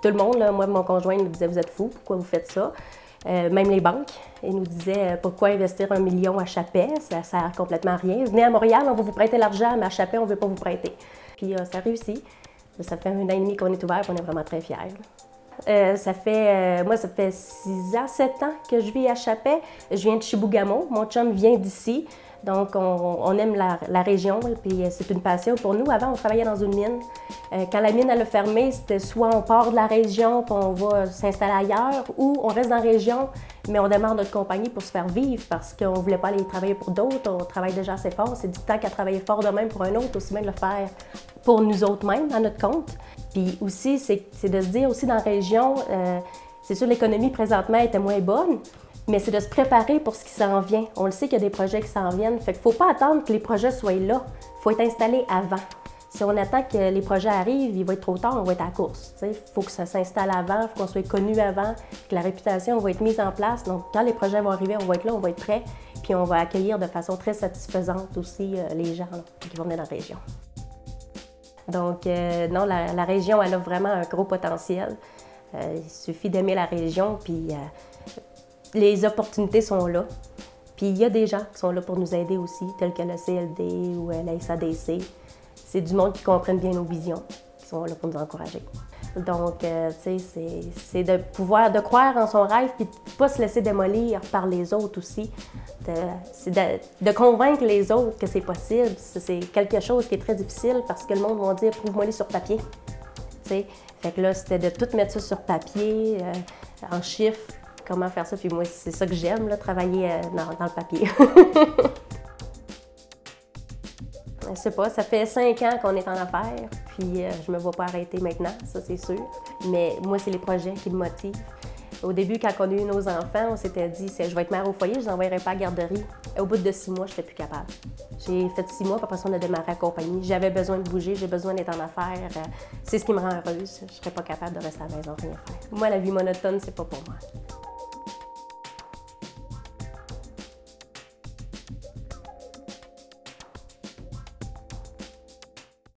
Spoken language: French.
Tout le monde, là, moi, mon conjoint nous disait « Vous êtes fous, pourquoi vous faites ça? » Même les banques, ils nous disaient « Pourquoi investir 1 million à Chappais? Ça sert complètement à rien. Venez à Montréal, on va vous prêter l'argent, mais à Chappais, on ne veut pas vous prêter. » Puis ça a réussi. Ça fait 1 an et demi qu'on est ouvert, on est vraiment très fiers. Moi, ça fait 6 ans, 7 ans que je vis à Chappais. Je viens de Chibougamau. Mon chum vient d'ici. Donc, on aime la région, puis c'est une passion pour nous. Avant, on travaillait dans une mine. Quand la mine elle a fermé, c'était soit on part de la région, puis on va s'installer ailleurs, ou on reste dans la région, mais on démarre notre compagnie pour se faire vivre parce qu'on ne voulait pas aller travailler pour d'autres. On travaille déjà assez fort. C'est du temps qu'à travailler fort de même pour un autre, aussi bien de le faire pour nous autres mêmes, à notre compte. Puis aussi, c'est de se dire aussi dans la région, c'est sûr l'économie présentement était moins bonne, mais c'est de se préparer pour ce qui s'en vient. On le sait qu'il y a des projets qui s'en viennent, fait qu'il ne faut pas attendre que les projets soient là. Il faut être installé avant. Si on attend que les projets arrivent, il va être trop tard, on va être à la course. Il faut que ça s'installe avant, il faut qu'on soit connu avant, que la réputation va être mise en place. Donc, quand les projets vont arriver, on va être là, on va être prêt, puis on va accueillir de façon très satisfaisante aussi les gens là, qui vont venir dans la région. Donc, non, la région, elle a vraiment un gros potentiel. Il suffit d'aimer la région, puis les opportunités sont là. Puis il y a des gens qui sont là pour nous aider aussi, tels que le CLD ou la SADC. C'est du monde qui comprennent bien nos visions, qui sont là pour nous encourager. Donc, tu sais, c'est de croire en son rêve, puis de ne pas se laisser démolir par les autres aussi. C'est de convaincre les autres que c'est possible. C'est quelque chose qui est très difficile parce que le monde va dire « prouve-moi-les sur papier ». Fait que là, c'était de tout mettre ça sur papier, en chiffres, comment faire ça. Puis moi, c'est ça que j'aime, travailler dans le papier. Je sais pas, ça fait 5 ans qu'on est en affaires, puis je me vois pas arrêter maintenant, ça c'est sûr. Mais moi, c'est les projets qui me motivent. Au début, quand on a eu nos enfants, on s'était dit « je vais être mère au foyer, je les enverrai pas à la garderie ». Au bout de 6 mois, je n'étais plus capable. J'ai fait 6 mois, puis après ça, on a démarré la compagnie. J'avais besoin de bouger, j'ai besoin d'être en affaires. C'est ce qui me rend heureuse. Je ne serais pas capable de rester à la maison, rien faire. Moi, la vie monotone, c'est pas pour moi.